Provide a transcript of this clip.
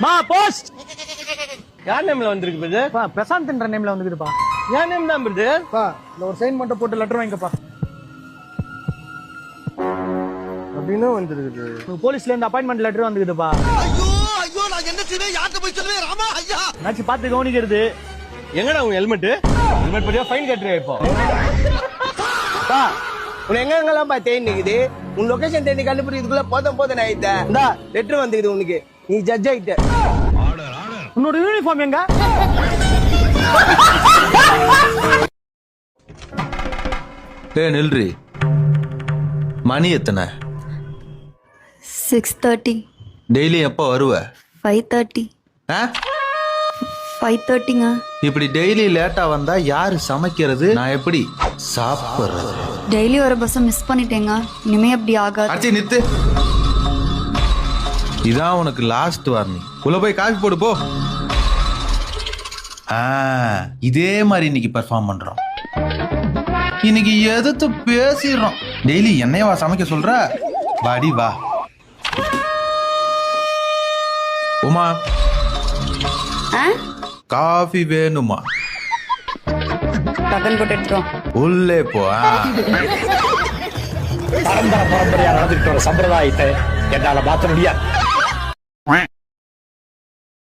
மா போஸ்ட் யார் நேம்ல வந்திருக்கு பிரதர்? பா பிரசாந்த்ன்ற நேம்ல வந்துக்குதுப்பா. யார் நேம் தான் பிரதர்? பா இந்த ஒரு சைன் மட்டும் போட்டு லெட்டர் வாங்கிக்கப்பா. அப்படின்னு வந்திருக்குது. போலீஸ்ல இருந்து அப்பாயின்மெண்ட் லெட்டர் வந்துக்குதுப்பா. ஐயோ ஐயோ நான் என்ன செய்வேன்? யார்கிட்ட போய் சொல்லுவேன்? ராமா ஐயா நாச்சு பார்த்து கவனிக்கிறது. எங்கடா உங்க ஹெல்மெட்? ஹெல்மெட் பத்தியா ஃபைன் கட்டுறேன் இப்போ. பா உன் எங்கெல்லாம் பா தேடி நிக்குது. உன் லொகேஷன் தேடி கண்டுபிடிக்கிறதுக்குள்ள போதும் நான் ஆயிட்டேன். இந்தா லெட்டர் வந்துக்குது உனக்கு. நீ ஜட்ஜ் ஆயிட்ட. உன்னோட யூனிஃபார்ம் எங்க? நில்றி. மணி எத்தனை? 6:30. டெய்லி எப்போ வருவ? 5:30. ஆ? 5:30ங்க. இப்படி டெய்லி லேட்டா வந்தா யாரு சமைக்கிறது? நான் எப்படி சாப்பிடுறது? டெய்லி ஒரு பஸ் மிஸ் பண்ணிட்டேங்க. இனிமே அப்படி ஆகாது. அச்சி நித்து. இதான் உனக்கு லாஸ்ட் வார்னிங். உள்ள போய் காஃபி போடு போ. இதே மாதிரி இன்னைக்கு பெர்ஃபார்ம் பண்றோம். இன்னைக்கு எதிர்த்து பேசிடுறோம். டெய்லி என்னையவா சமைக்க சொல்ற? வாடி வா. உமா காஃபி வேணுமா? டக்குன்னு போட்டு எடுத்துரும். உள்ளே போ. பரம்பரையா நடந்துட்டு வர சம்பிரதாயத்தை என்னால மாத்த முடியாது.